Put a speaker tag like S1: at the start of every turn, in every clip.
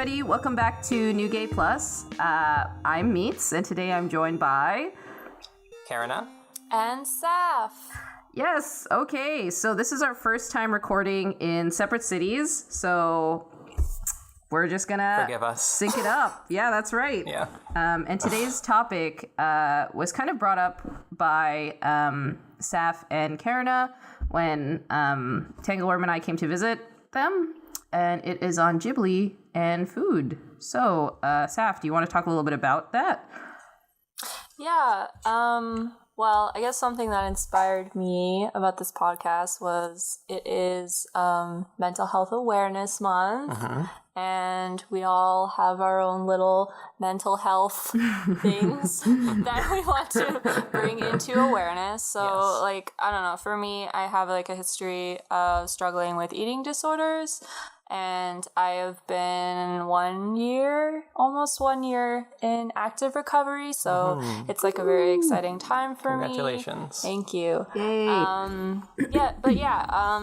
S1: everybody. Welcome back to New Gay Plus. I'm Mitz, and today I'm joined by...
S2: Kerina.
S3: And Saph.
S1: Yes, okay. So this is our first time recording in separate cities, so we're just gonna...
S2: Forgive us.
S1: Sync it up. Yeah, that's right.
S2: Yeah.
S1: And today's topic was kind of brought up by Saph and Kerina when Tangleworm and I came to visit them. And it is on Ghibli and food. So, Saph, do you want to talk a little bit about that?
S3: Yeah. Well, I guess something that inspired me about this podcast was it is Mental Health Awareness Month.
S2: Uh-huh.
S3: And we all have our own little mental health things that we want to bring into awareness. So,
S2: Yes.
S3: I don't know, for me, I have a history of struggling with eating disorders. And I have been almost 1 year in active recovery. So it's a very exciting time for me.
S2: Congratulations.
S3: Thank you.
S1: Yay.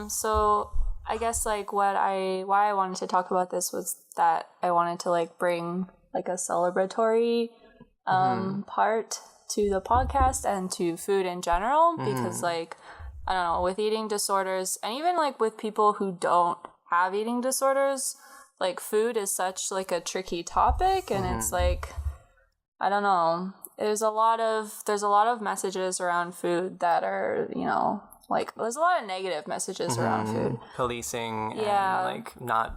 S3: So I guess why I wanted to talk about this was that I wanted to bring a celebratory part to the podcast and to food in general because I don't know, with eating disorders and even with people who don't have eating disorders, food is such a tricky topic, and it's I don't know, there's a lot of messages around food that are there's a lot of negative messages around food,
S2: policing and not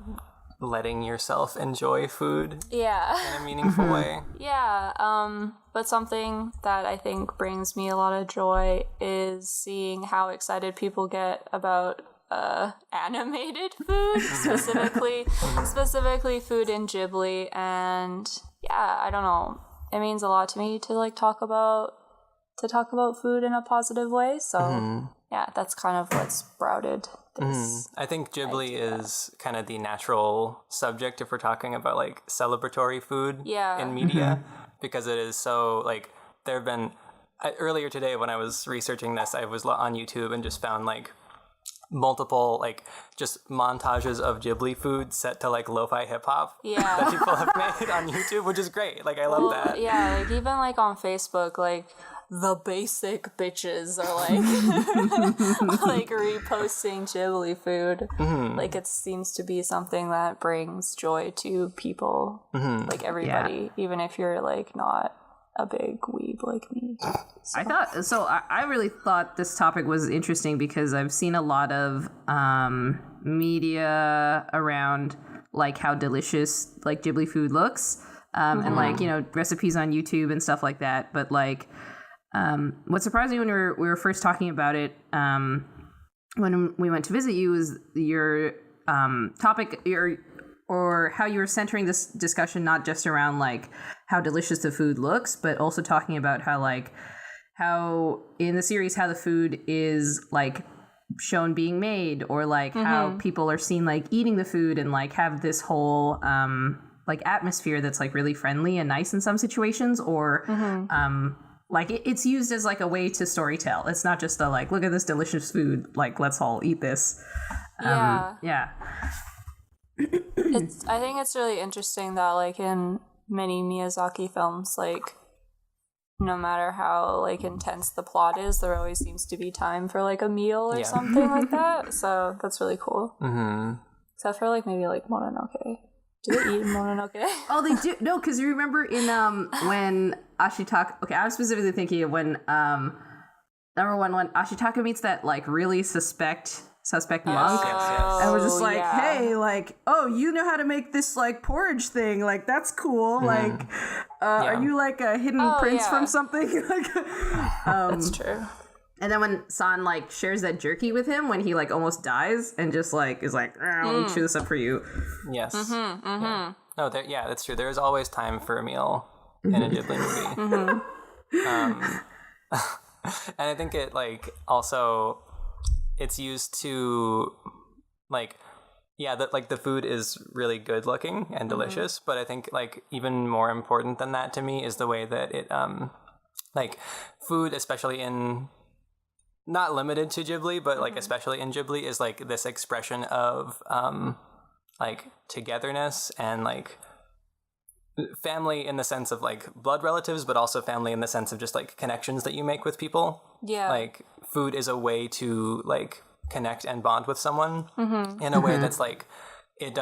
S2: letting yourself enjoy food in a meaningful way.
S3: But something that I think brings me a lot of joy is seeing how excited people get about animated food, specifically food in Ghibli, and I don't know, it means a lot to me to talk about food in a positive way. So that's kind of what sprouted this.
S2: I think Ghibli is kind of the natural subject if we're talking about celebratory food in media, because it is so there have been earlier today when I was researching this, I was on YouTube and just found multiple just montages of Ghibli food set to lo-fi hip-hop that people have made on YouTube, which is great. I love that.
S3: Even on Facebook, the basic bitches are reposting Ghibli food. It seems to be something that brings joy to people, everybody, even if you're not a big weeb like me. So.
S1: I really thought this topic was interesting because I've seen a lot of media around how delicious Ghibli food looks, and recipes on YouTube and stuff like that. But what surprised me when we were first talking about it when we went to visit you was your topic, or how you were centering this discussion not just around how delicious the food looks, but also talking about how in the series how the food is shown being made, or how people are seen eating the food and have this whole atmosphere that's really friendly and nice in some situations, or it's used as a way to storytell. It's not just a look at this delicious food, let's all eat this.
S3: I think it's really interesting that in many Miyazaki films, no matter how intense the plot is, there always seems to be time for a meal or something like that. So that's really cool. Except for maybe Mononoke. Do they eat in Mononoke?
S1: Oh, they do. No, because you remember in when Ashitaka. Okay, I was specifically thinking of when number one, when Ashitaka meets that really suspect monk,
S2: yes.
S1: and we're just hey, oh, you know how to make this porridge thing, that's cool. Are you a hidden prince from something?
S3: That's true.
S1: And then when San shares that jerky with him when he almost dies, and just is let me chew this up for you.
S2: Yes. Yeah. No, that's true. There is always time for a meal in a Ghibli movie. And I think it also it's used to the food is really good looking and delicious, but I think even more important than that to me is the way that it food, especially in, not limited to Ghibli, but especially in Ghibli, is this expression of togetherness and family in the sense of like blood relatives, but also family in the sense of just like connections that you make with people.
S3: Yeah.
S2: Like food is a way to like connect and bond with someone in a way that's like, it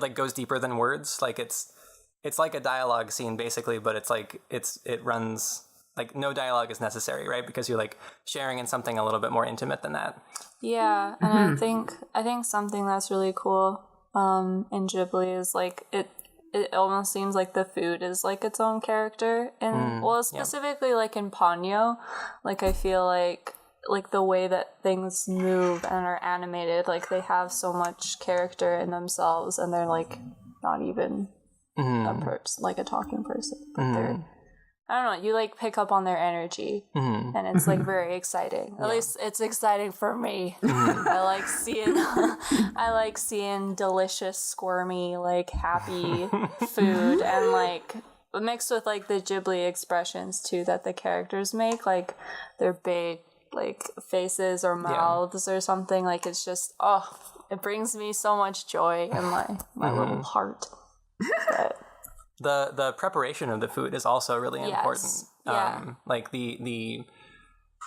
S2: like goes deeper than words. Like it's like a dialogue scene basically, but it's like, it runs like no dialogue is necessary, right? Because you're like sharing in something a little bit more intimate than that.
S3: Yeah. And I think something that's really cool in Ghibli is like it almost seems like the food is like its own character, and specifically like in Ponyo, like I feel like the way that things move and are animated, like they have so much character in themselves, and they're like not even a person, like a talking person, but they're, I don't know, you like pick up on their energy, and it's like very exciting. At least it's exciting for me. I like seeing delicious, squirmy, like happy food, and like mixed with like the Ghibli expressions too that the characters make, like their big like faces or mouths or something. Like it's just it brings me so much joy in my little heart. But,
S2: The preparation of the food is also really important.
S3: Yeah.
S2: Like the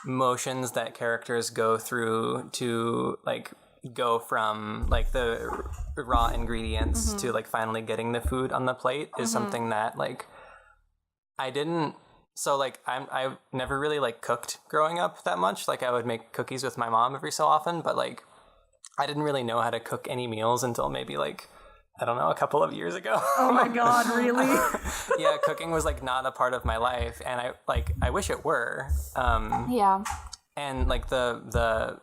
S2: motions that characters go through to like go from like the raw ingredients to like finally getting the food on the plate is something that like I've never really like cooked growing up that much. Like I would make cookies with my mom every so often, but like I didn't really know how to cook any meals until maybe like, I don't know, a couple of years ago.
S1: Oh my God, really?
S2: Yeah, cooking was like not a part of my life, and I wish it were. And like the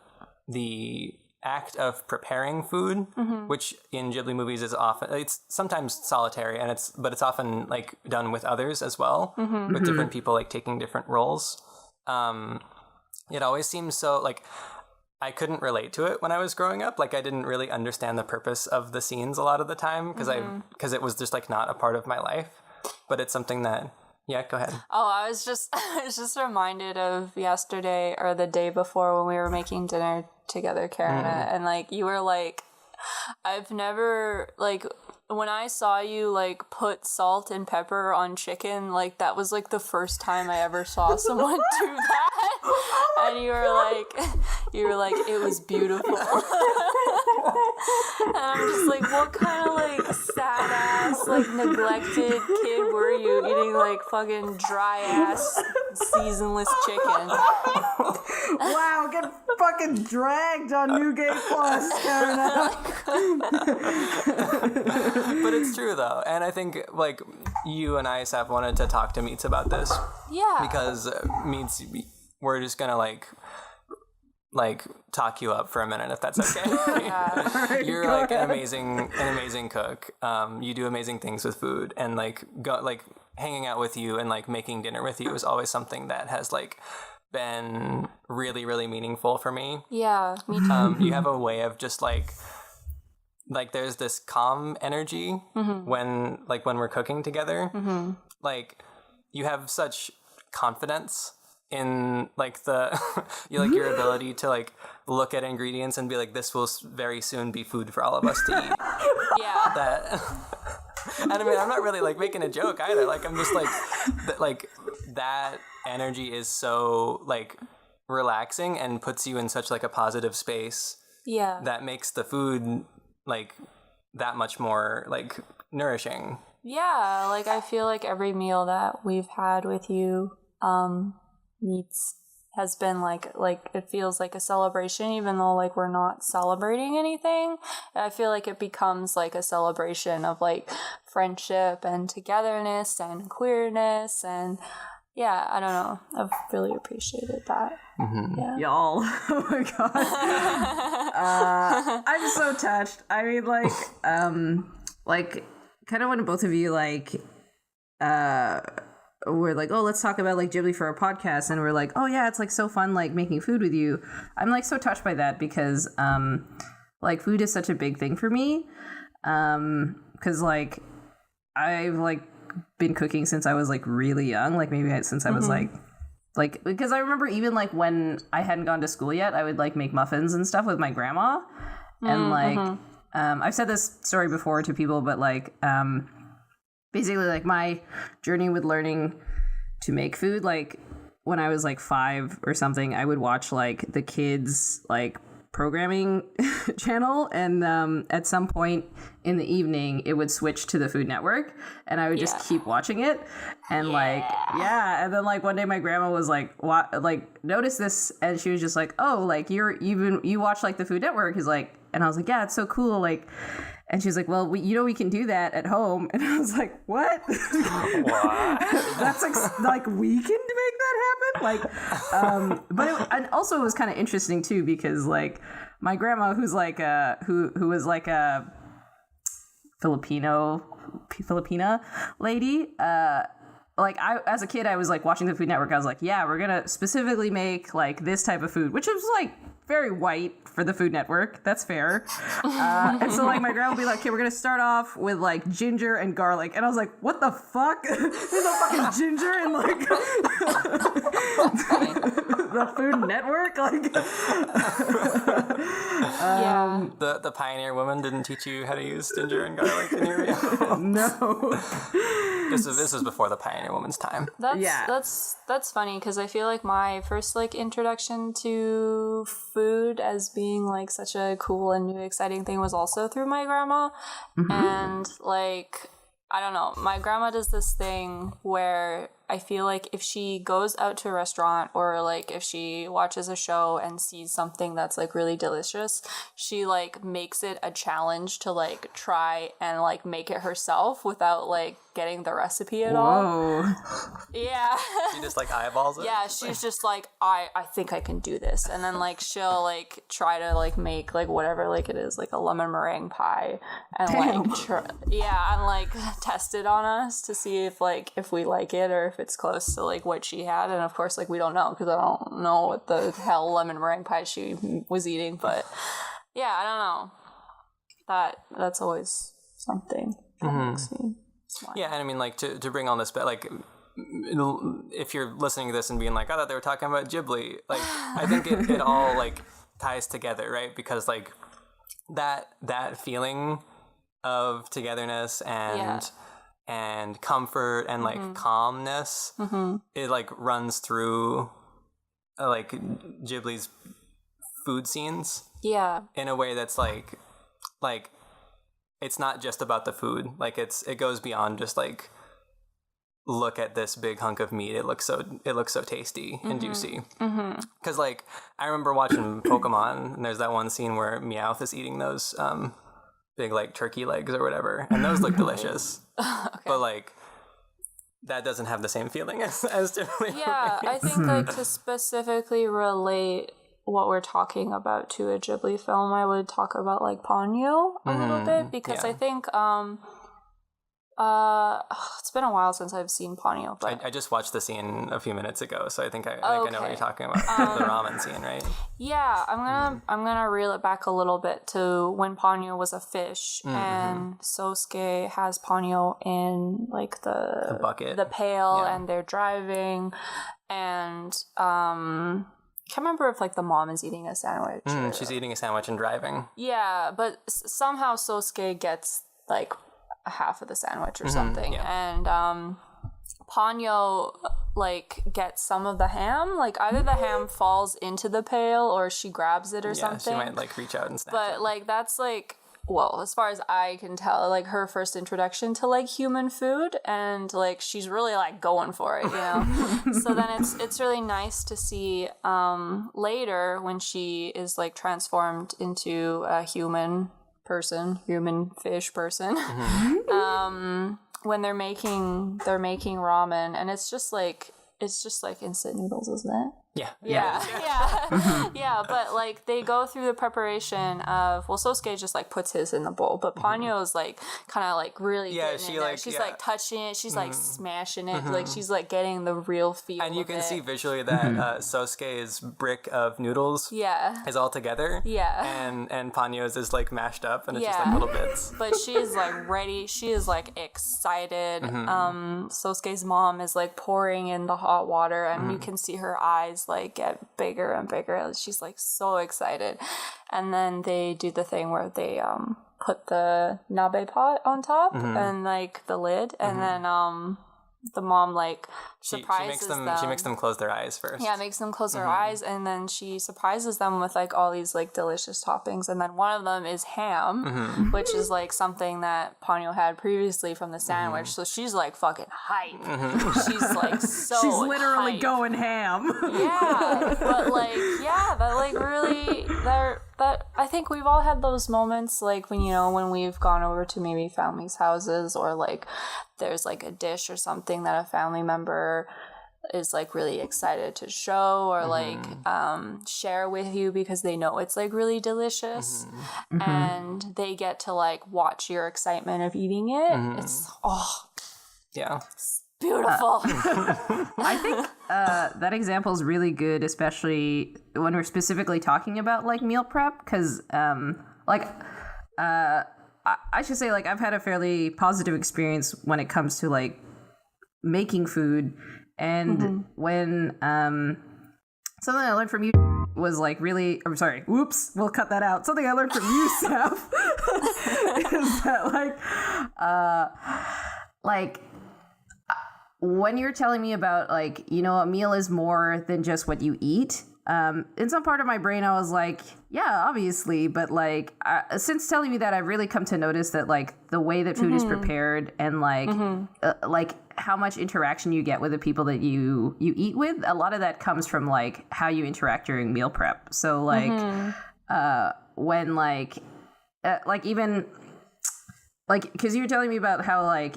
S2: act of preparing food, which in Ghibli movies is often, it's sometimes solitary, and it's often like done with others as well, with different people like taking different roles. It always seems so like, I couldn't relate to it when I was growing up. Like I didn't really understand the purpose of the scenes a lot of the time because it was just like not a part of my life. But it's something that, go ahead.
S3: Oh, I was just reminded of yesterday or the day before when we were making dinner together, Kerina, and like you were like, I've never like, when I saw you like put salt and pepper on chicken, like that was like the first time I ever saw someone do that. And you were like, it was beautiful. And I'm just like, what kind of like sad ass, like neglected kid were you eating like fucking dry ass seasonless chicken?
S1: Wow, get fucking dragged on Newgate Plus, Kerina.
S2: But it's true though, and I think like you and I, Saph, wanted to talk to Mitz about this.
S3: Yeah.
S2: Because Mitz, we're just gonna like talk you up for a minute if that's okay.
S1: Right,
S2: you're like an amazing cook. You do amazing things with food, and like hanging out with you and like making dinner with you is always something that has like been really, really meaningful for me.
S3: Yeah, me too.
S2: You have a way of just like there's this calm energy when we're cooking together. Like you have such confidence in like your ability to like look at ingredients and be like, this will very soon be food for all of us to eat.
S3: Yeah.
S2: And I mean, I'm not really like making a joke either. Like I'm just like that energy is so like relaxing and puts you in such like a positive space.
S3: Yeah.
S2: That makes the food like that much more like nourishing.
S3: Yeah, like I feel like every meal that we've had with you has been like it feels like a celebration, even though like we're not celebrating anything. I feel like it becomes like a celebration of like friendship and togetherness and queerness, and yeah, I don't know, I've really appreciated that. Yeah.
S1: Y'all, oh my God. I'm so touched. I mean, like kind of when both of you like we're like, oh, let's talk about like Ghibli for a podcast, and we're like, oh yeah, it's like so fun like making food with you. I'm like so touched by that because like food is such a big thing for me, because like I've like been cooking since I was like really young, like maybe since I was like because I remember even like when I hadn't gone to school yet, I would like make muffins and stuff with my grandma, and like I've said this story before to people, but like basically like my journey with learning to make food, like when I was like 5 or something, I would watch like the kids like programming channel, and at some point in the evening it would switch to the Food Network, and I would just keep watching it, and and then like one day my grandma was like notice this, and she was just like, oh, like you watch like the Food Network, is like, and I was like, yeah, it's so cool, like, and she's like, well, we can do that at home, and I was like, what? That's like we can make that happen, like, and also it was kind of interesting too, because like my grandma, who's like who was like a Filipina lady, like I, as a kid, I was like watching the Food Network. I was like, yeah, we're gonna specifically make like this type of food, which was like very white for the Food Network. That's fair. And so like my grandma would be like, okay, we're gonna start off with like ginger and garlic, and I was like, what the fuck? There's no fucking ginger in like the Food Network, like.
S2: The pioneer woman didn't teach you how to use ginger and garlic in your
S1: No.
S2: This was before the pioneer woman's time.
S3: That's funny, because I feel like my first like introduction to food as being like such a cool and new exciting thing was also through my grandma. And like, I don't know, my grandma does this thing where I feel like if she goes out to a restaurant, or like if she watches a show and sees something that's like really delicious, she like makes it a challenge to like try and like make it herself without like getting the recipe at all. Yeah.
S2: She just like eyeballs it.
S3: Yeah, she's just like, I think I can do this, and then like she'll like try to like make like whatever like it is, like a lemon meringue pie, and and like test it on us to see if we like it, or if it's close to like what she had. And of course, like, we don't know, because I don't know what the hell lemon meringue pie she was eating, but yeah, I don't know, that's always something that makes me smile.
S2: Yeah, and I mean, like, to bring all this back, like, if you're listening to this and being like, I thought they were talking about Ghibli, like, I think it all like ties together, right? Because like that feeling of togetherness and comfort and like calmness, it like runs through like Ghibli's food scenes, in a way that's like it's not just about the food, like it goes beyond just like, look at this big hunk of meat, it looks so tasty and juicy. Because like I remember watching Pokemon, and there's that one scene where Meowth is eating those big like turkey legs or whatever, and those look delicious. But like that doesn't have the same feeling as Ghibli.
S3: Yeah, I think like to specifically relate what we're talking about to a Ghibli film, I would talk about like Ponyo a little bit, because I think it's been a while since I've seen Ponyo, but
S2: I just watched the scene a few minutes ago, so I think I know what you're talking about. The ramen scene, right? Yeah,
S3: I'm gonna reel it back a little bit to when Ponyo was a fish, and Sosuke has Ponyo in like the
S2: bucket,
S3: the pail, and they're driving, and can't remember if like the mom is eating a sandwich.
S2: She's eating a sandwich and driving.
S3: Yeah, but somehow Sosuke gets like a half of the sandwich or something, and Ponyo like gets some of the ham. Like either the ham falls into the pail, or she grabs it or something.
S2: She might like reach out and snatch
S3: it. But like that's like, well, as far as I can tell, like her first introduction to like human food, and like she's really like going for it, you know. So then it's really nice to see later when she is like transformed into a human fish person, when they're making ramen, and it's just like instant noodles, isn't it? Yeah. But like they go through the preparation of, well, Sosuke just like puts his in the bowl, but Ponyo's like kind of like really getting in there. She's like touching it, she's like smashing it, like she's like getting the real feel.
S2: And you can see visually that Sosuke's brick of noodles is all together. And Ponyo's is like mashed up, and it's just like little bits.
S3: But she is like ready. She is like excited. Sosuke's mom is like pouring in the hot water, and you can see her eyes like get bigger and bigger. She's like so excited, and then they do the thing where they put the nabe pot on top and like the lid, and then the mom like surprises them.
S2: She makes them close their eyes first.
S3: Yeah, makes them close their eyes, and then she surprises them with like all these like delicious toppings, and then one of them is ham, which is like something that Ponyo had previously from the sandwich. So she's like fucking hype. She's like so.
S1: She's literally
S3: hype.
S1: going ham.
S3: Yeah, but like that like really that I think we've all had those moments like when we've gone over to maybe families' houses, or like there's like a dish or something that a family member is like really excited to show or like share with you because they know it's like really delicious, and they get to like watch your excitement of eating it. It's it's beautiful.
S1: I think that example is really good, especially when we're specifically talking about like meal prep, because I should say, like, I've had a fairly positive experience when it comes to like making food, and when something I learned from you was like really, I'm sorry, whoops, we'll cut that out. Something I learned from you, Saph, is that like when you're telling me about like, a meal is more than just what you eat. In some part of my brain, I was like, yeah, obviously. But like, since telling me that, I've really come to notice that like the way that food is prepared and like how much interaction you get with the people that you eat with, a lot of that comes from like how you interact during meal prep. So like, when like even like, because you were telling me about how like,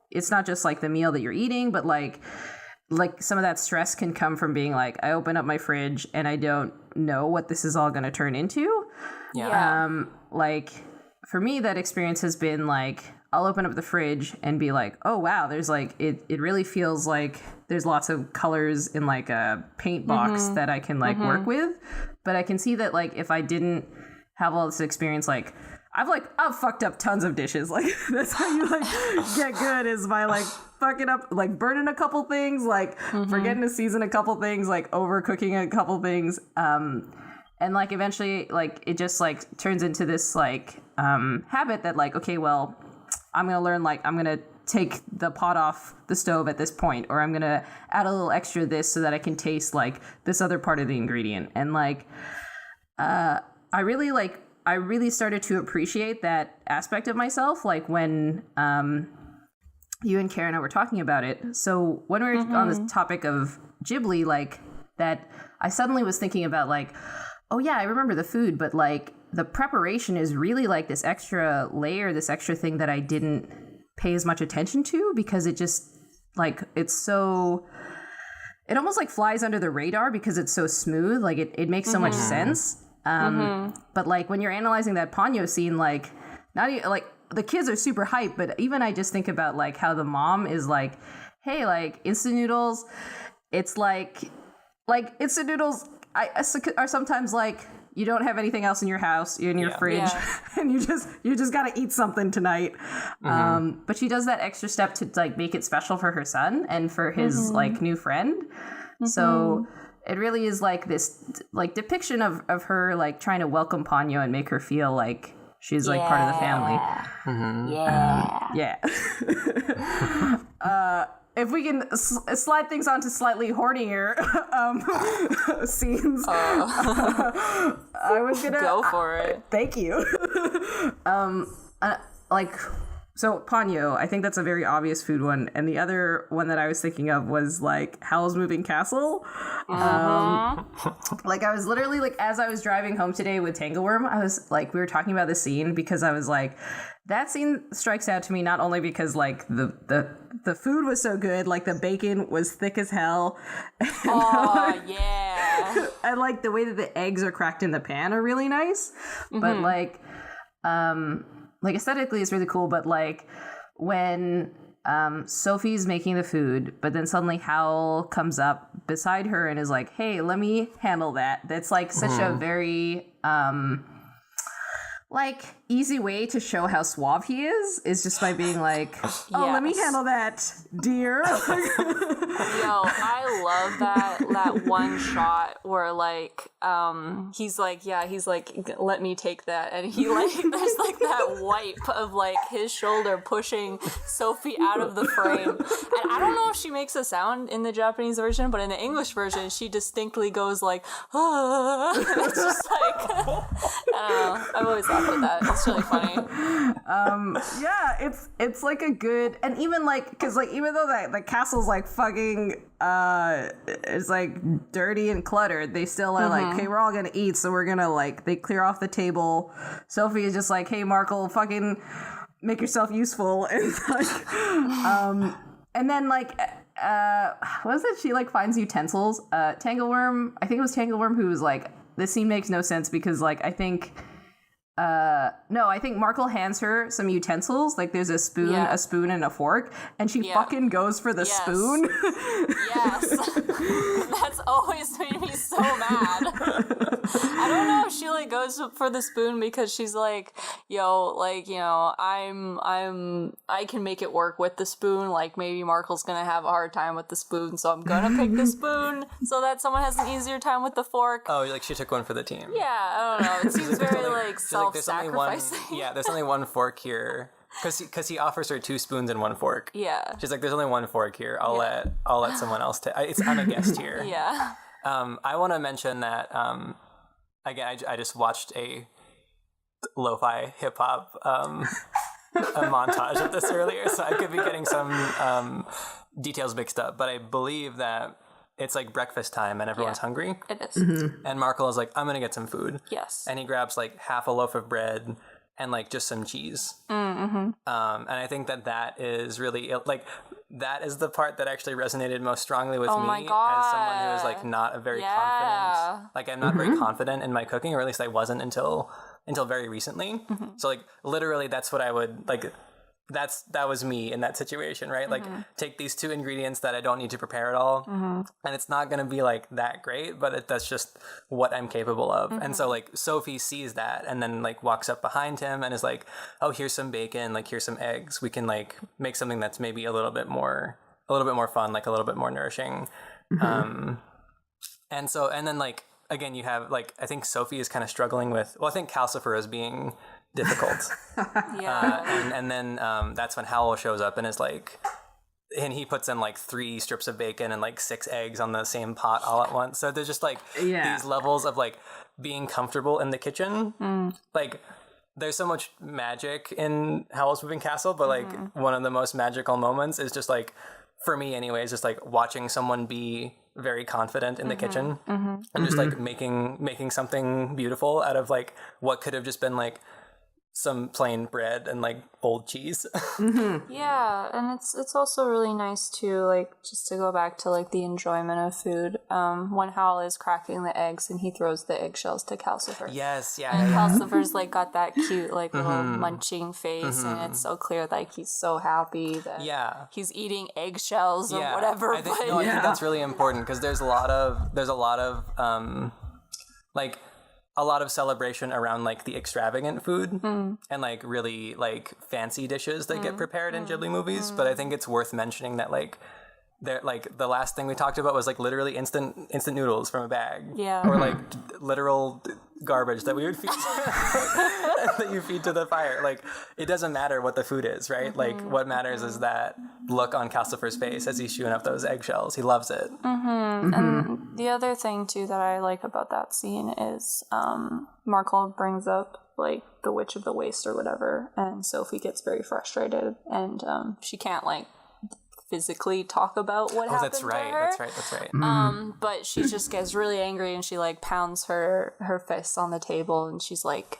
S1: it's not just like the meal that you're eating, but like some of that stress can come from being like, I open up my fridge and I don't know what this is all going to turn into.
S3: Yeah.
S1: Like for me, that experience has been like, I'll open up the fridge and be like, oh wow, there's like, it really feels like there's lots of colors in like a paint box that I can like work with. But I can see that like, if I didn't have all this experience, like I've fucked up tons of dishes. Like that's how you like get good, is by like fucking up, like burning a couple things, like forgetting to season a couple things, like overcooking a couple things. And like eventually like it just like turns into this like habit that like, okay, well, I'm going to learn, like I'm going to take the pot off the stove at this point, or I'm going to add a little extra this so that I can taste like this other part of the ingredient. And like I really started to appreciate that aspect of myself, like when you and Kerina were talking about it. So when we were on this topic of Ghibli, like that, I suddenly was thinking about like, oh yeah, I remember the food, but like the preparation is really like this extra layer, this extra thing that I didn't pay as much attention to, because it just like, it almost like flies under the radar because it's so smooth. Like it makes so much sense. But like when you're analyzing that Ponyo scene, like not even, like the kids are super hyped, but even I just think about like how the mom is like, hey, like instant noodles, it's like instant noodles are sometimes like you don't have anything else in your house, you're in your fridge, and you just gotta eat something tonight. But she does that extra step to like make it special for her son and for his like new friend. So it really is like this like depiction of her like trying to welcome Ponyo and make her feel like she's like part of the family. If we can slide things onto slightly hornier scenes, I was gonna
S3: go for it.
S1: Thank you. So Ponyo, I think that's a very obvious food one, and the other one that I was thinking of was like Howl's Moving Castle. Like I was literally like, as I was driving home today with Tangleworm, I was like, we were talking about the scene because I was like, that scene strikes out to me not only because like the food was so good, like the bacon was thick as hell. And like the way that the eggs are cracked in the pan are really nice, but like aesthetically it's really cool. But like when Sophie's making the food, but then suddenly Howl comes up beside her and is like, hey, let me handle that. That's like such a very like easy way to show how suave he is just by being like, oh, let me handle that, dear.
S3: Yo, I love that one shot where like he's like, let me take that, and he like there's like that wipe of like his shoulder pushing Sophie out of the frame, and I don't know if she makes a sound in the Japanese version, but in the English version she distinctly goes like, ah. It's just like I don't know, I've always laughed at that. It's really funny.
S1: Yeah, it's like a good, and even like, because like even though the castle's like fucking it's like dirty and cluttered, they still are like, okay, we're all gonna eat, so we're gonna like, they clear off the table. Sophie is just like, hey Markle, fucking make yourself useful, and like and then like what was it, she like finds utensils. Tangleworm, I think it was Tangleworm who was like, this scene makes no sense because like I think Markle hands her some utensils. Like there's a spoon, and a fork, and she fucking goes for the spoon.
S3: Yes. That's always made me so mad. I don't know if she like goes for the spoon because she's like, yo, like, you know, I can make it work with the spoon. Like maybe Markle's gonna have a hard time with the spoon, so I'm gonna pick the spoon so that someone has an easier time with the fork.
S2: Oh, like she took one for the team.
S3: Yeah, I don't know. It seems very like self-sacrificing.
S2: There's only one fork here. Because he offers her 2 spoons and 1 fork.
S3: Yeah.
S2: She's like, there's only 1 fork here. I'll let someone else take. I'm a guest here.
S3: Yeah.
S2: I want to mention that again, I just watched a lo-fi hip hop a montage of this earlier, so I could be getting some details mixed up. But I believe that it's like breakfast time and everyone's hungry.
S3: It is.
S1: Mm-hmm.
S2: And Markle is like, I'm gonna get some food.
S3: Yes.
S2: And he grabs like half a loaf of bread and like just some cheese. Mm-hmm. And I think that is really like, that is the part that actually resonated most strongly with me as someone who is like not a very confident, like I'm not very confident in my cooking, or at least I wasn't until very recently. So like literally that's what I would like, that was me in that situation, right? Like take these 2 ingredients that I don't need to prepare at all, and it's not going to be like that great, but that's just what I'm capable of. And so like Sophie sees that and then like walks up behind him and is like, oh, here's some bacon, like here's some eggs, we can like make something that's maybe a little bit more fun, like a little bit more nourishing. And then like again, you have like, I think Sophie is kind of struggling with, well, I think Calcifer is being difficult. And then that's when Howell shows up and is like, and he puts in like 3 strips of bacon and like 6 eggs on the same pot all at once. So there's just like these levels of like being comfortable in the kitchen. Like there's so much magic in Howl's Moving Castle, but like one of the most magical moments is just like, for me anyways, just like watching someone be very confident in the kitchen and just like making something beautiful out of like what could have just been like some plain bread and like old cheese.
S3: Yeah, and it's also really nice to like, just to go back to like the enjoyment of food, when Howl is cracking the eggs and he throws the eggshells to Calcifer.
S2: Yes,
S3: and Calcifer's like got that cute like little munching face, and it's so clear like he's so happy that he's eating eggshells or whatever.
S2: I think that's really important, because there's a lot of like a lot of celebration around like the extravagant food and like really like fancy dishes that get prepared in Ghibli movies. But I think it's worth mentioning that like they're like, the last thing we talked about was like literally instant noodles from a bag, or like literal garbage that we would feed that you feed to the fire. Like it doesn't matter what the food is, right? Like what matters is that look on Calcifer's face as he's chewing up those eggshells. He loves it.
S3: And the other thing too that I like about that scene is Markle brings up like the Witch of the Waste or whatever, and Sophie gets very frustrated, and she can't like physically talk about what happened
S2: that's right,
S3: to her.
S2: That's right.
S3: But she just gets really angry and she like pounds her fists on the table, and she's like,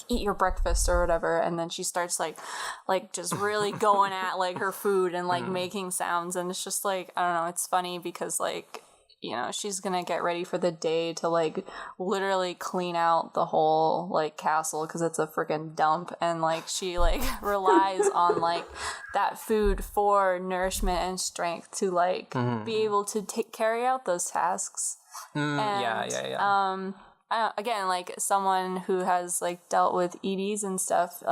S3: eat your breakfast or whatever, and then she starts like just really going at like her food and like making sounds, and it's just like, I don't know, it's funny because like, you know, she's gonna get ready for the day to like literally clean out the whole like castle because it's a freaking dump, and like she like relies on like that food for nourishment and strength to like be able to carry out those tasks. I again, like someone who has like dealt with EDs and stuff,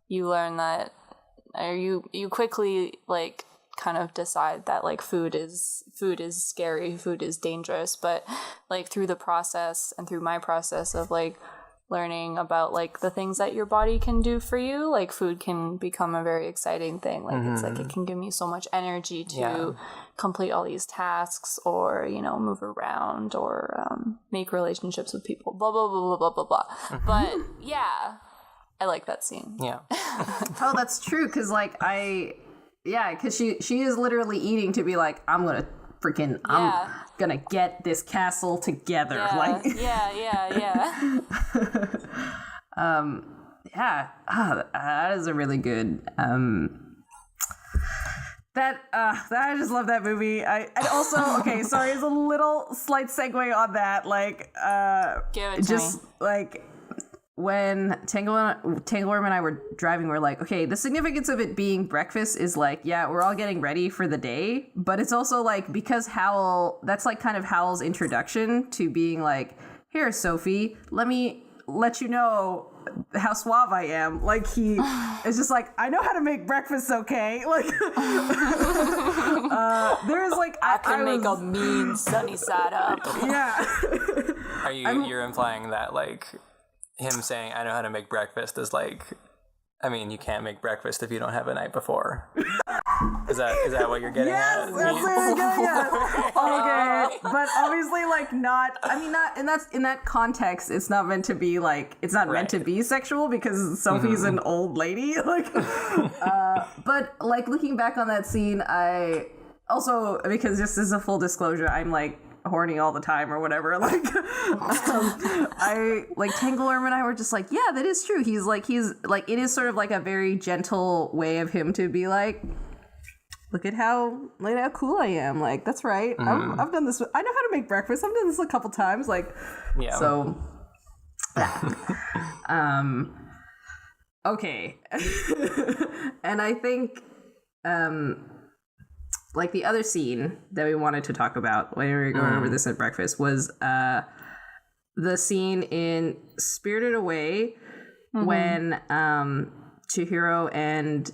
S3: you learn that, or you quickly like kind of decide that like food is scary, food is dangerous, but like through the process and through my process of like learning about like the things that your body can do for you, like food can become a very exciting thing. Like it's like it can give me so much energy to complete all these tasks, or move around, or make relationships with people, blah blah blah blah blah blah blah. But yeah, I like that scene.
S2: Yeah.
S1: Oh, that's true, because like because she is literally eating to be like, I'm gonna get this castle together.
S3: Yeah,
S1: that is a really good I just love that movie. And also, okay, sorry, it's a little slight segue on that, like
S3: give it to
S1: just
S3: me.
S1: like when Tangleworm and I were driving, we're like, okay, the significance of it being breakfast is like, yeah, we're all getting ready for the day, but it's also like, because that's like kind of Howl's introduction to being like, here, Sophie, let me let you know how suave I am. Like, he is just like, I know how to make breakfast, okay? Like, there's like,
S3: I can make a mean sunny side up.
S1: Yeah.
S2: You're implying that like him saying I know how to make breakfast is like, I mean, you can't make breakfast if you don't have a night before. Is that what you're getting at?
S1: Yes, that's what you're getting at. Okay, but obviously, like, not. I mean, not. And that's in that context. It's not meant to be like. It's not meant to be sexual, because Sophie's an old lady. Like, but like looking back on that scene, I also, because just as a full disclosure, I'm like horny all the time or whatever, like I like Tangleworm and I were just like, yeah, that is true. He's like it is sort of like a very gentle way of him to be like, look at how cool I am. Like, that's right. I've done this. I know how to make breakfast. I've done this a couple times. Like, yeah. So, okay. And I think, like, the other scene that we wanted to talk about when we were going over this at breakfast was the scene in Spirited Away when Chihiro and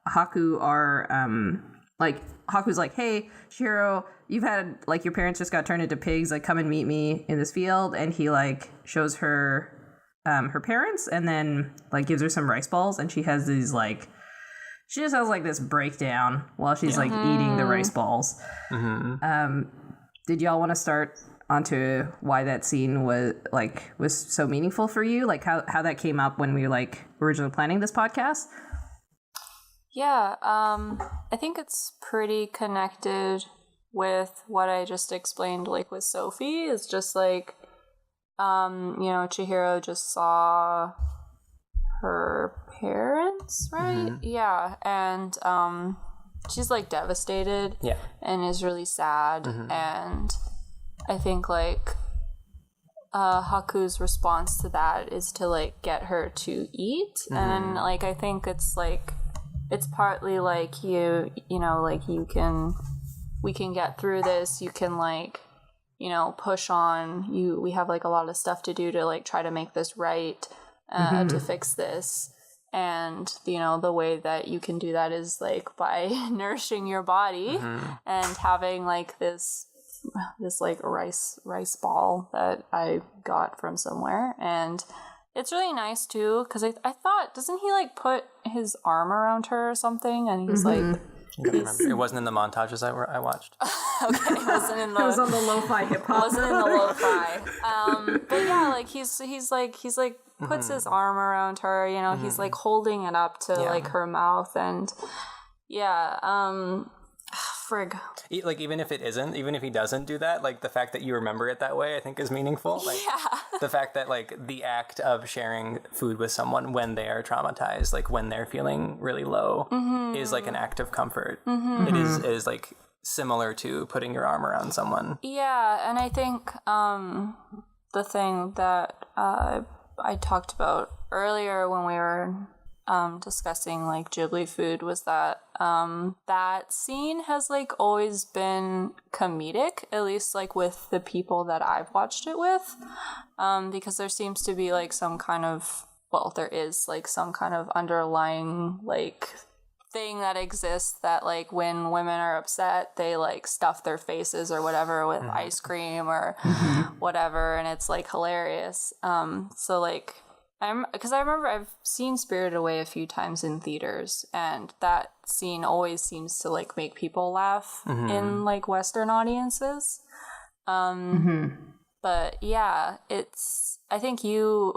S1: Haku are like, Haku's like, hey, Chihiro, you've had, like, your parents just got turned into pigs, like, come and meet me in this field. And he, like, shows her her parents, and then, like, gives her some rice balls, and she has these, like, she just has like this breakdown while she's like eating the rice balls. Did y'all want to start onto why that scene was so meaningful for you? Like how that came up when we were like originally planning this podcast?
S3: Yeah, I think it's pretty connected with what I just explained, like with Sophie. It's just like, Chihiro just saw her parents, right? Yeah, and she's like devastated, and is really sad, and I think like Haku's response to that is to like get her to eat, and like I think it's like it's partly like we can get through this, you can like push on, we have like a lot of stuff to do to like try to make this right, to fix this. And, the way that you can do that is, like, by nourishing your body and having, like, this like, rice ball that I got from somewhere. And it's really nice, too, because I thought, doesn't he, like, put his arm around her or something? And he's, like...
S2: It wasn't in the montages I watched.
S3: Okay, it wasn't in the...
S1: It was on the lo-fi hip-hop.
S3: It wasn't in the lo-fi. But yeah, like, he's puts his arm around her, he's like holding it up to like her mouth, and frig.
S2: Like, even if he doesn't do that, like the fact that you remember it that way, I think is meaningful. Like, the fact that like the act of sharing food with someone when they are traumatized, like when they're feeling really low, is like an act of comfort. It is like similar to putting your arm around someone.
S3: Yeah, and I think the thing that I talked about earlier when we were discussing like Ghibli food was that that scene has like always been comedic, at least like with the people that I've watched it with, because there seems to be like some kind of, well, there is like some kind of underlying like thing that exists that like when women are upset they like stuff their faces or whatever with ice cream or whatever, and it's like hilarious. So like because I remember I've seen Spirited Away a few times in theaters, and that scene always seems to like make people laugh in like Western audiences. But yeah, it's, I think you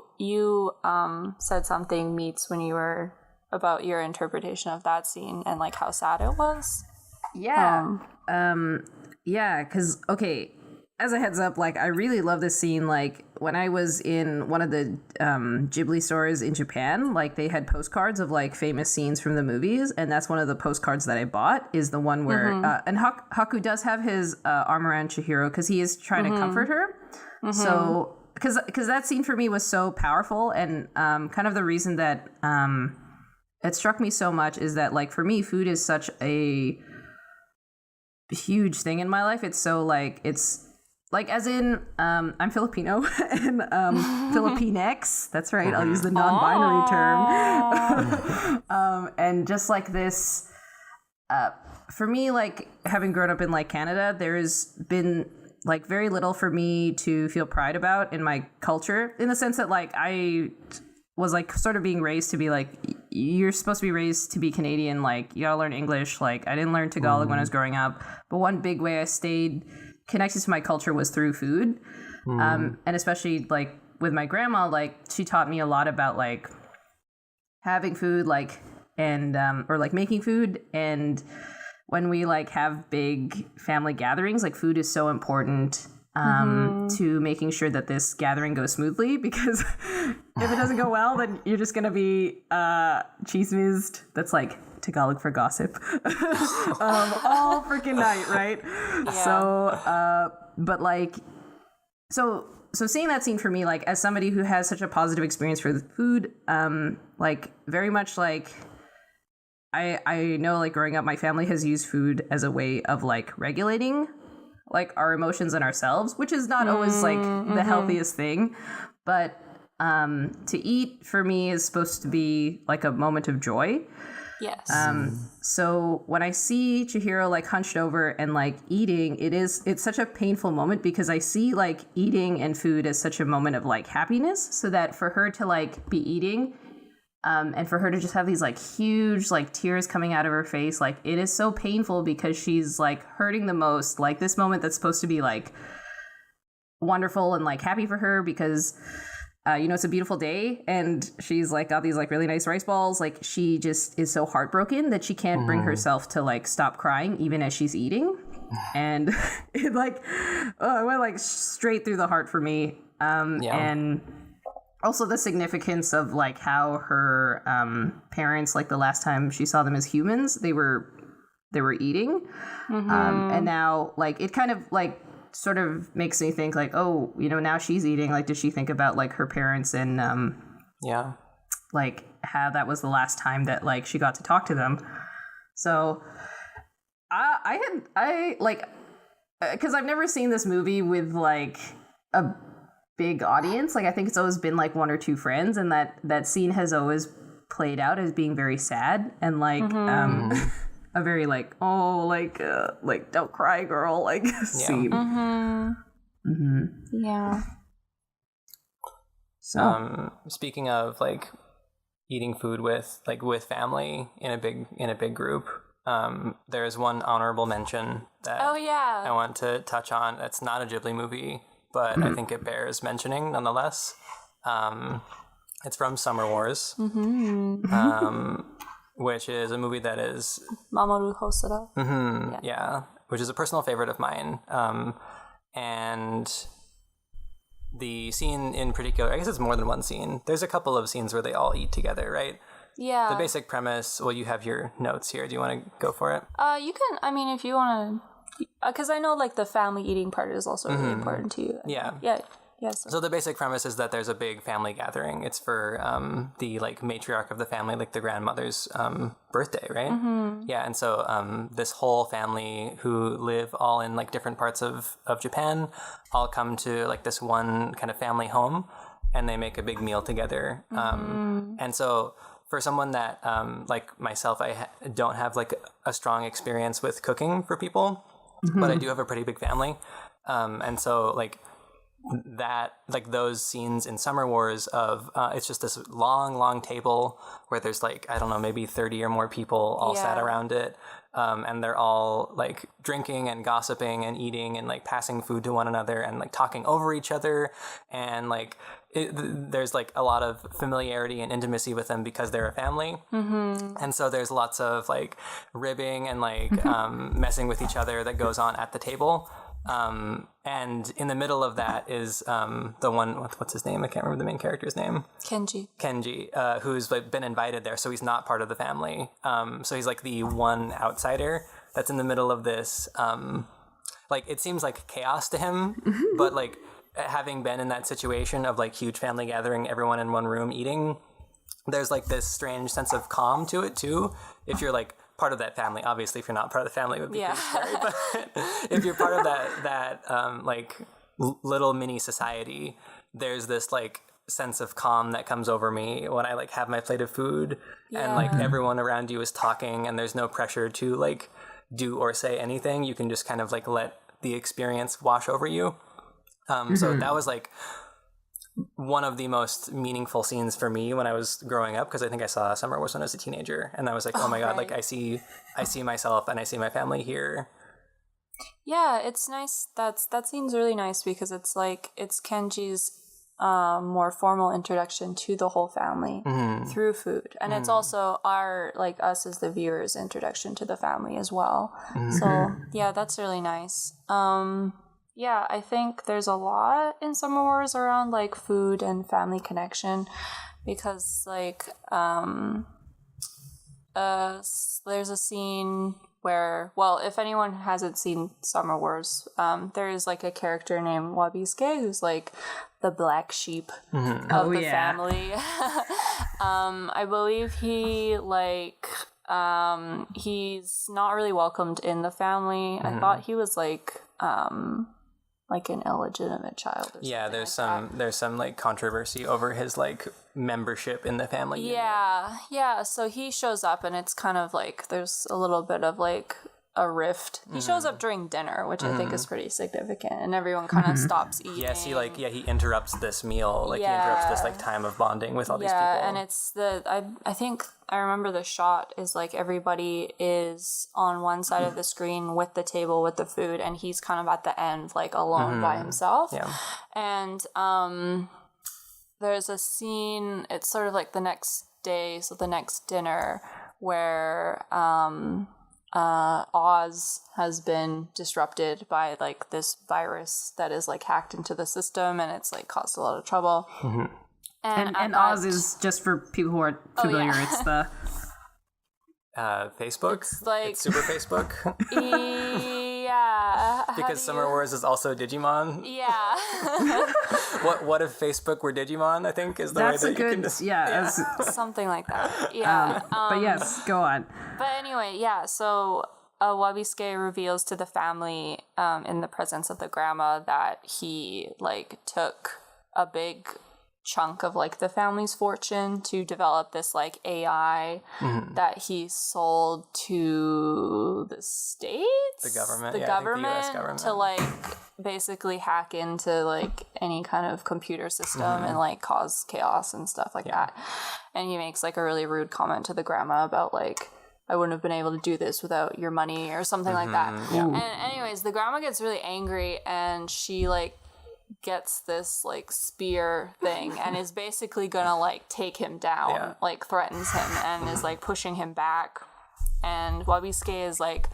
S3: said something, Mitz, when you were about your interpretation of that scene and like how sad it was.
S1: Yeah. Yeah, because, okay, as a heads up, like, I really love this scene. Like, when I was in one of the Ghibli stores in Japan, like, they had postcards of, like, famous scenes from the movies, and that's one of the postcards that I bought, is the one where, and Haku does have his arm around Chihiro, because he is trying to comfort her. So, because that scene for me was so powerful, and kind of the reason that it struck me so much is that, like, for me, food is such a huge thing in my life. It's so, like, it's, like, as in, I'm Filipino, and Filipinx, that's right, I'll use the non-binary term. And just, like, this, for me, like, having grown up in, like, Canada, there's been, like, very little for me to feel pride about in my culture, in the sense that, like, I was, like, sort of being raised to be, like, you're supposed to be raised to be Canadian, like, you gotta learn English. Like, I didn't learn Tagalog when I was growing up, but one big way I stayed connected to my culture was through food. And especially, like, with my grandma, like, she taught me a lot about, like, having food, like, and, or, like, making food. And when we, like, have big family gatherings, like, food is so important to making sure that this gathering goes smoothly, because if it doesn't go well, then you're just gonna be chismized. That's like Tagalog for gossip. All freaking night, right? Yeah. So but like, so seeing that scene for me, like, as somebody who has such a positive experience for food, like, very much, like, I know, like, growing up, my family has used food as a way of, like, regulating, like, our emotions and ourselves, which is not always, like, the healthiest thing. But to eat, for me, is supposed to be, like, a moment of joy.
S3: Yes.
S1: So when I see Chihiro, like, hunched over and, like, eating, it's such a painful moment, because I see, like, eating and food as such a moment of, like, happiness, so that for her to, like, be eating, and for her to just have these, like, huge, like, tears coming out of her face, like, it is so painful, because she's, like, hurting the most. Like, this moment that's supposed to be, like, wonderful and, like, happy for her, because, you know, it's a beautiful day, and she's, like, got these, like, really nice rice balls. Like, she just is so heartbroken that she can't bring herself to, like, stop crying even as she's eating. And it, like, it went, like, straight through the heart for me. And also the significance of, like, how her parents, like, the last time she saw them as humans, they were eating. And now, like, it kind of, like, sort of makes me think, like, oh, you know, now she's eating. Like, does she think about, like, her parents and like, how that was the last time that, like, she got to talk to them. So I like, because I've never seen this movie with, like, a big audience. Like, I think it's always been, like, one or two friends, and that scene has always played out as being very sad, and, like, a very, like, oh, like, don't cry, girl, like, scene.
S3: Yeah.
S2: So speaking of, like, eating food with family in a big group, there's one honorable mention that I want to touch on. It's not a Ghibli movie, but I think it bears mentioning nonetheless. It's from Summer Wars, which is a movie that is
S3: Mamoru Hosoda.
S2: Which is a personal favorite of mine. And the scene in particular, I guess it's more than one scene. There's a couple of scenes where they all eat together, right?
S3: Yeah.
S2: The basic premise, well, you have your notes here. Do you want to go for it?
S3: You can, I mean, if you want to, because I know, like, the family eating part is also really important to you.
S2: Yeah.
S3: Yeah. Yes.
S2: So the basic premise is that there's a big family gathering. It's for the like matriarch of the family, like the grandmother's birthday, right? Mm-hmm. Yeah, and so this whole family who live all in like different parts of Japan all come to like this one kind of family home, and they make a big meal together. And so for someone that like myself, I don't have like a strong experience with cooking for people, but I do have a pretty big family, and so like. That like those scenes in Summer Wars of it's just this long table where there's like I don't know maybe 30 or more people all sat around it, and they're all like drinking and gossiping and eating and like passing food to one another and like talking over each other, and like there's like a lot of familiarity and intimacy with them because they're a family, and so there's lots of like ribbing and like messing with each other that goes on at the table. And in the middle of that is the one, what's his name? I can't remember the main character's name. Kenji, who's like been invited there, so he's not part of the family. So he's like the one outsider that's in the middle of this. Like it seems like chaos to him, but like having been in that situation of like huge family gathering, everyone in one room eating, there's like this strange sense of calm to it too. If you're like part of that family, obviously if you're not part of the family it would be pretty scary, but if you're part of that like little mini society, there's this like sense of calm that comes over me when I like have my plate of food and like everyone around you is talking and there's no pressure to like do or say anything. You can just kind of like let the experience wash over you. So that was like one of the most meaningful scenes for me when I was growing up, because I think I saw Summer Wars when I was a teenager, and I was like, oh my god, like I see myself and I see my family here.
S3: Yeah, it's nice. That scene's really nice because it's like it's Kenji's more formal introduction to the whole family through food, and it's also our like us as the viewers' introduction to the family as well. So yeah, that's really nice. Yeah, I think there's a lot in Summer Wars around like food and family connection, because like there's a scene where, well, if anyone hasn't seen Summer Wars, there is like a character named Wabisuke who's like the black sheep of the family. I believe he like he's not really welcomed in the family. I thought he was like an illegitimate child or something. There's some like controversy over his like membership in the family unit. So he shows up and it's kind of like there's a little bit of like a rift. He shows up during dinner, which I think is pretty significant, and everyone kind of stops eating. Yes, he
S2: interrupts this meal, he interrupts this like time of bonding with all these people.
S3: Yeah, and it's I think I remember the shot is like everybody is on one side of the screen with the table with the food, and he's kind of at the end like alone by himself. Yeah. And there's a scene, it's sort of like the next day, so the next dinner, where Oz has been disrupted by like this virus that is like hacked into the system, and it's like caused a lot of trouble.
S1: And Oz is, just for people who aren't familiar, it's the
S2: Facebook. It's Super Facebook.
S3: Yeah.
S2: Because Summer Wars is also Digimon.
S3: Yeah.
S2: What if Facebook were Digimon? I think is the way that you can just
S3: something like that. Yeah.
S1: But yes, go on.
S3: But anyway, yeah. So Wabisuke reveals to the family in the presence of the grandma that he like took a big chunk of like the family's fortune to develop this like AI that he sold to the states, the government, the US government, to like basically hack into like any kind of computer system and like cause chaos and stuff like that. And he makes like a really rude comment to the grandma about like, I wouldn't have been able to do this without your money or something like that. And anyways, the grandma gets really angry and she like gets this like spear thing and is basically gonna like take him down, like threatens him and is like pushing him back. And Wabisuke is like,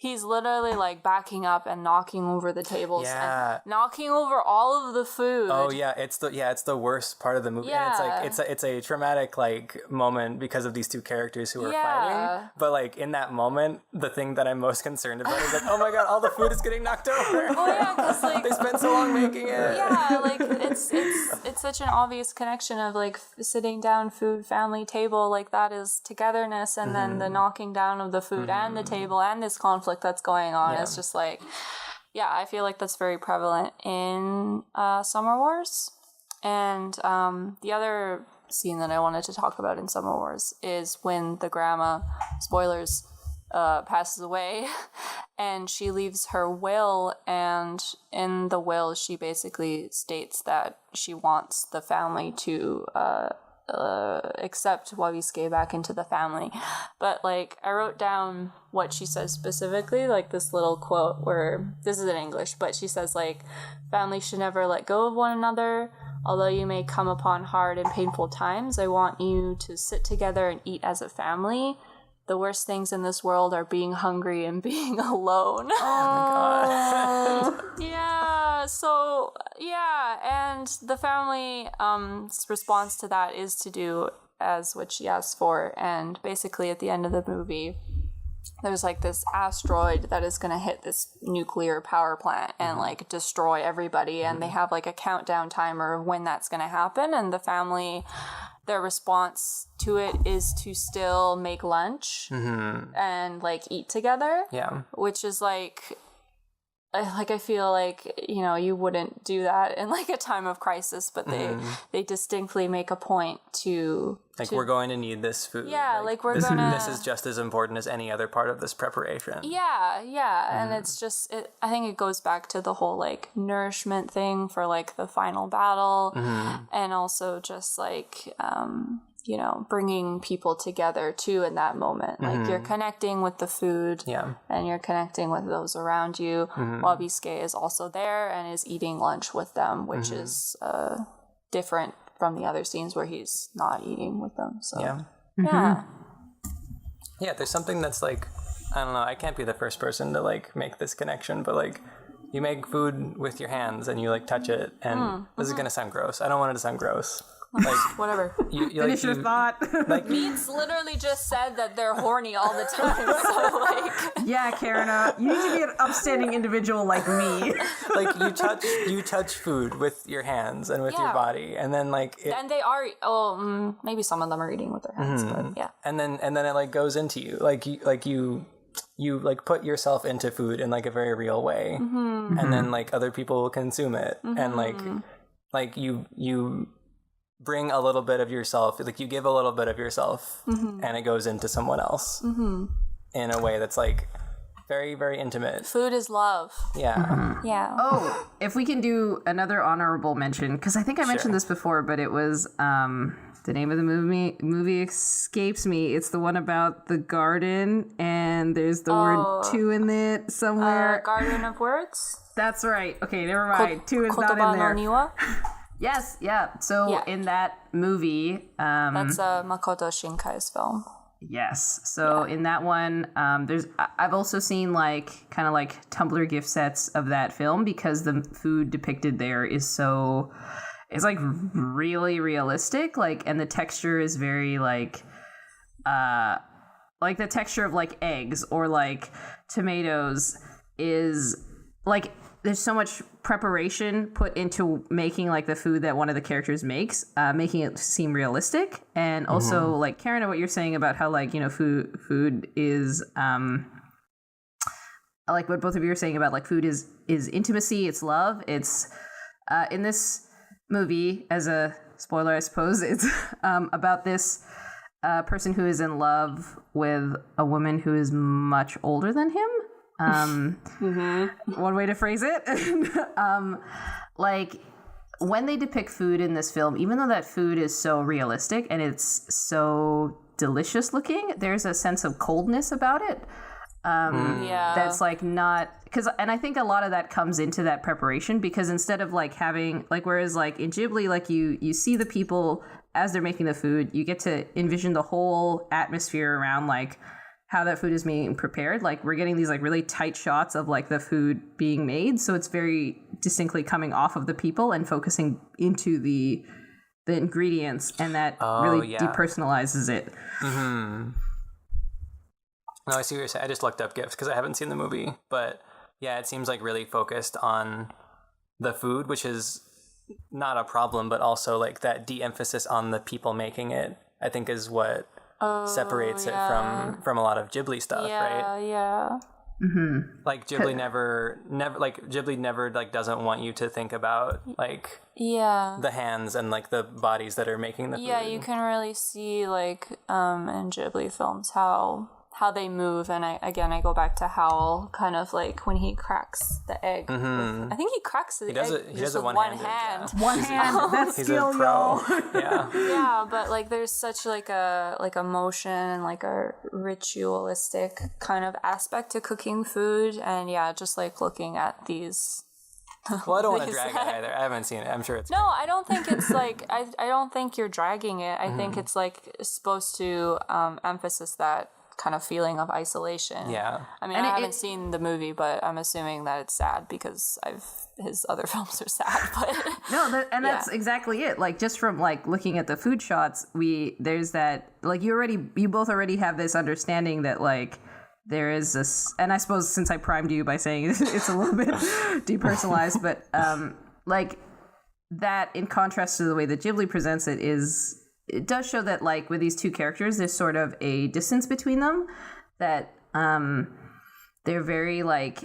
S3: he's literally like backing up and knocking over the tables and knocking over all of the food.
S2: Oh yeah, it's the worst part of the movie.
S3: Yeah.
S2: And it's a traumatic like moment because of these two characters who are fighting. But like in that moment, the thing that I'm most concerned about is like, oh my god, all the food is getting knocked over.
S3: Oh yeah, because like
S2: they spent so long making it.
S3: Yeah, like it's such an obvious connection of like sitting down, food, family, table, like that is togetherness, and then the knocking down of the food and the table and this conflict that's going on is just like, I feel like that's very prevalent in Summer Wars. And the other scene that I wanted to talk about in Summer Wars is when the grandma, spoilers, passes away, and she leaves her will, and in the will she basically states that she wants the family to accept Wabisuke back into the family. But like I wrote down what she says specifically, like this little quote where this is in English, but she says like, families should never let go of one another. Although you may come upon hard and painful times, I want you to sit together and eat as a family. The worst things in this world are being hungry and being alone.
S2: Oh my god.
S3: Yeah, so, and the family response to that is to do as what she asked for, and basically at the end of the movie, there's like this asteroid that is going to hit this nuclear power plant and like destroy everybody, and they have like a countdown timer of when that's going to happen, and the family, their response to it is to still make lunch and like eat together. Yeah. Which is like I feel like, you know, you wouldn't do that in like a time of crisis, but they distinctly make a point to
S2: we're going to need this food.
S3: Yeah, like we're
S2: this,
S3: gonna.
S2: This is just as important as any other part of this preparation.
S3: Yeah, and it's just I think it goes back to the whole like nourishment thing for like the final battle, and also just like you know, bringing people together too in that moment. Like you're connecting with the food, and you're connecting with those around you. Wabisuke is also there and is eating lunch with them, which is different from the other scenes where he's not eating with them. So yeah,
S2: there's something that's like, I don't know, I can't be the first person to like make this connection, but like you make food with your hands and you like touch it, and this is gonna sound gross. I don't want it to sound gross. Like
S3: whatever.
S2: You
S1: Finish your thought.
S2: Like
S3: Mitz literally just said that they're horny all the time. So like,
S1: yeah, Kerina, you need to be an upstanding individual like me.
S2: Like you touch food with your hands and with your body, and then like
S3: and they are maybe some of them are eating with their hands, but yeah.
S2: And then it like goes into you, like you like put yourself into food in like a very real way, and then like other people will consume it, and like you bring a little bit of yourself, like you give a little bit of yourself, and it goes into someone else in a way that's like very, very intimate.
S3: Food is love.
S2: Yeah.
S3: Yeah.
S1: Oh, if we can do another honorable mention, because I think I mentioned this before, but it was the name of the movie escapes me. It's the one about the garden, and there's the word two in it somewhere.
S3: Garden of Words?
S1: That's right. Okay, never mind. Two is not in there.
S3: Niwa?
S1: Yes, yeah. So in that movie...
S3: that's Makoto Shinkai's film.
S1: Yes. So in that one, I've also seen like kind of like Tumblr gift sets of that film, because the food depicted there is so... It's like really realistic, like, and the texture is very like the texture of like eggs or like tomatoes is like, there's so much preparation put into making like the food that one of the characters makes, making it seem realistic. And also like Kerina, what you're saying about how like, you know, food is like what both of you are saying about like food is intimacy, it's love. It's in this movie, as a spoiler I suppose, it's about this person who is in love with a woman who is much older than him. One way to phrase it. Like when they depict food in this film, even though that food is so realistic and it's so delicious looking, there's a sense of coldness about it. That's like not, and I think a lot of that comes into that preparation, because instead of like having like, whereas like in Ghibli, like you see the people as they're making the food, you get to envision the whole atmosphere around like how that food is being prepared. Like we're getting these like really tight shots of like the food being made, so it's very distinctly coming off of the people and focusing into the ingredients, and that really depersonalizes it.
S2: Mm-hmm. No, I see what you're saying. I just looked up GIFs because I haven't seen the movie, but yeah, it seems like really focused on the food, which is not a problem, but also like that de-emphasis on the people making it, I think is what separates it from a lot of Ghibli stuff, right?
S3: Yeah.
S1: Mm-hmm.
S2: Like Ghibli never like doesn't want you to think about like the hands and like the bodies that are making the food.
S3: Yeah, you can really see like in Ghibli films how they move, and I go back to Howl, kind of like when he cracks the egg.
S2: Mm-hmm.
S3: I think he cracks the egg
S2: he does it
S3: with one hand.
S2: Yeah.
S1: One hand. That's
S2: he's
S1: skill,
S2: a pro.
S1: y'all.
S2: Yeah.
S3: Yeah, but like there's such like a motion and like a ritualistic kind of aspect to cooking food, and just like looking at these.
S2: Well, I don't want to drag it either. I haven't seen it. I'm sure it's...
S3: No, I don't think it's like... I don't think you're dragging it. I think it's like supposed to emphasize that kind of feeling of isolation.
S2: Yeah.
S3: I mean, I haven't seen the movie, but I'm assuming that it's sad because his other films are sad. But
S1: no, that's exactly it. Like just from like looking at the food shots, there's that like you both already have this understanding that like there is this, and I suppose since I primed you by saying it's a little bit depersonalized, but like that in contrast to the way that Ghibli presents it it does show that like with these two characters there's sort of a distance between them, that they're very like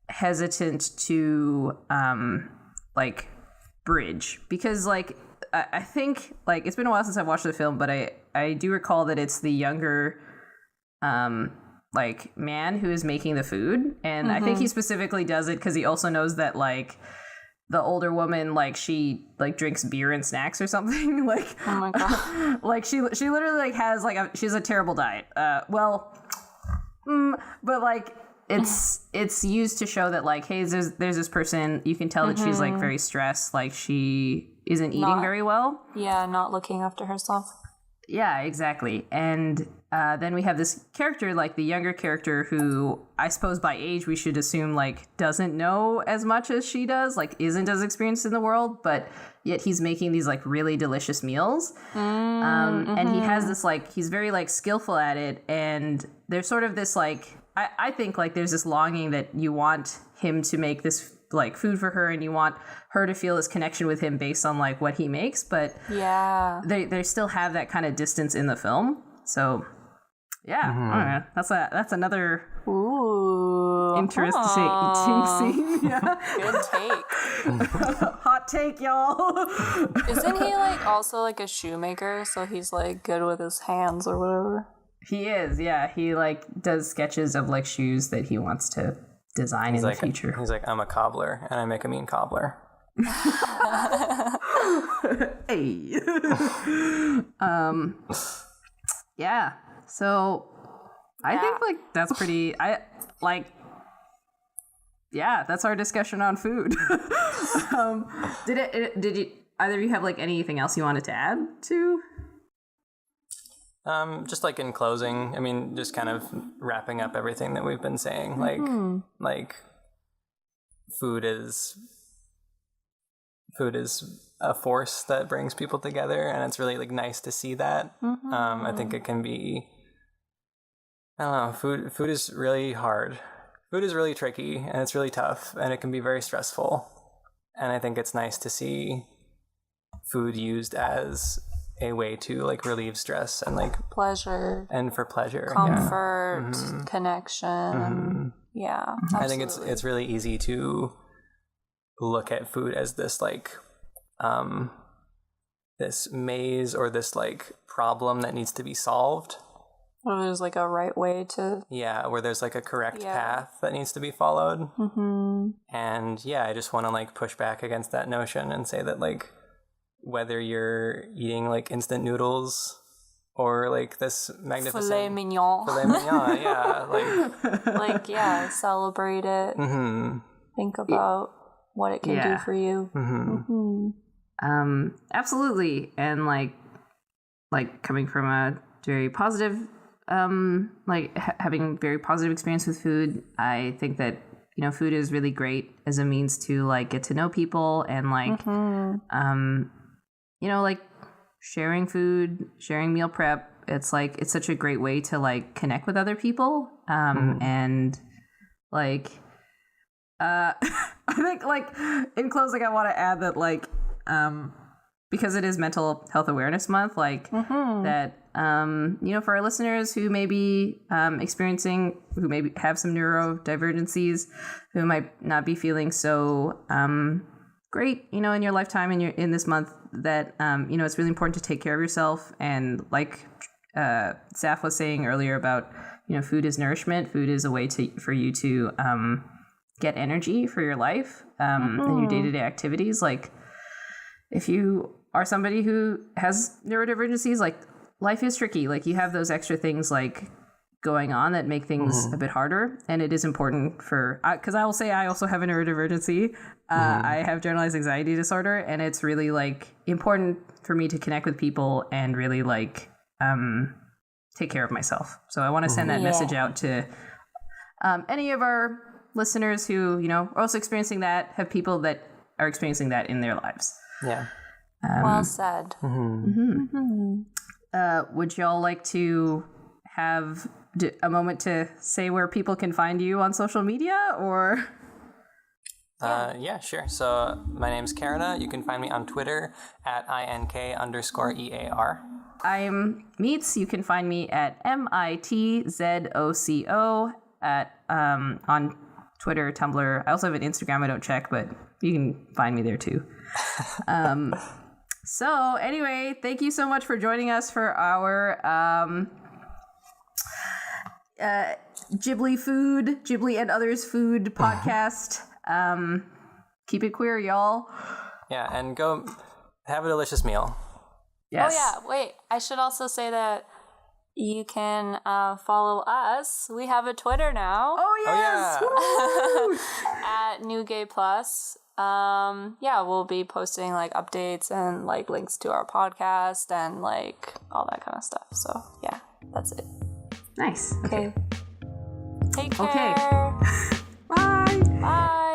S1: hesitant to like bridge, because like I think like it's been a while since I've watched the film, but I do recall that it's the younger like man who is making the food, and I think he specifically does it because he also knows that like the older woman, like she like drinks beer and snacks or something. Like,
S3: oh my god,
S1: like she literally like has like she has a terrible diet. But like it's used to show that like, hey, there's this person, you can tell that she's like very stressed, like she isn't eating very well.
S3: Yeah, not looking after herself.
S1: Yeah, exactly. And then we have this character, like the younger character, who I suppose by age we should assume like doesn't know as much as she does, like isn't as experienced in the world, but yet he's making these like really delicious meals. And he has this like, he's very like skillful at it, and there's sort of this like, I think like there's this longing that you want him to make this like food for her, and you want her to feel this connection with him based on like what he makes, but they still have that kind of distance in the film. So I don't know. That's another interesting scene. Yeah.
S3: Good take.
S1: Hot take, y'all.
S3: Isn't he like also like a shoemaker, so he's like good with his hands or whatever?
S1: He is, yeah. He like does sketches of like shoes that he wants to design in the future.
S2: He's like, I'm a cobbler and I make a mean cobbler.
S1: Hey. Yeah. So I think like that's pretty that's our discussion on food. Did you either of you have like anything else you wanted to add to?
S2: Just like in closing, I mean, just kind of wrapping up everything that we've been saying, like food is a force that brings people together, and it's really like nice to see that. I think it can be, I don't know, food is really hard. Food is really tricky, and it's really tough, and it can be very stressful. And I think it's nice to see food used as a way to like relieve stress and like
S3: pleasure,
S2: and for pleasure,
S3: comfort, connection. Yeah, absolutely.
S2: I think it's really easy to look at food as this like this maze or this like problem that needs to be solved.
S3: Or there's like a right way to...
S2: Yeah, where there's like a correct path that needs to be followed. And I just want to like push back against that notion and say that like whether you're eating like instant noodles or like this magnificent...
S3: Filet mignon,
S2: yeah.
S3: Celebrate it. Think about what it can do for you.
S1: Absolutely. And like coming from a very positive having very positive experience with food. I think that, you know, food is really great as a means to like get to know people and like, you know, like sharing food, sharing meal prep. It's like, it's such a great way to like connect with other people. And like, I think like in closing, I want to add that like, because it is Mental Health Awareness Month, like that, you know, for our listeners who may be who maybe have some neurodivergencies, who might not be feeling so great, you know, in your lifetime and in this month, that, you know, it's really important to take care of yourself. And like Saph was saying earlier about, you know, food is nourishment. Food is a way for you to get energy for your life and your day-to-day activities. Like, if you are somebody who has neurodivergencies, like life is tricky. Like you have those extra things like going on that make things a bit harder. And it is important because I will say I also have a neurodivergency. I have generalized anxiety disorder, and it's really like important for me to connect with people and really like take care of myself. So I want to send that message out to any of our listeners who, you know, are also experiencing that, have people that are experiencing that in their lives.
S2: Yeah.
S3: Well said.
S1: Would y'all like to have a moment to say where people can find you on social media, or?
S2: Yeah, sure. So my name's Kerina. You can find me on Twitter at INK_EAR.
S1: I'm Mitz. You can find me at MITZOCO on Twitter, Tumblr. I also have an Instagram I don't check, but you can find me there too. So anyway, thank you so much for joining us for our Ghibli and Others food podcast. Keep it queer, y'all.
S2: Yeah, and go have a delicious meal.
S1: Yes.
S3: Oh yeah, wait, I should also say that you can follow us. We have a Twitter now.
S1: Oh yes.
S2: Oh, yeah.
S3: At New Gay Plus. Yeah, we'll be posting like updates and like links to our podcast and like all that kind of stuff. So yeah, that's it.
S1: Nice.
S3: Okay. Take care.
S1: Okay. Bye.
S3: Bye.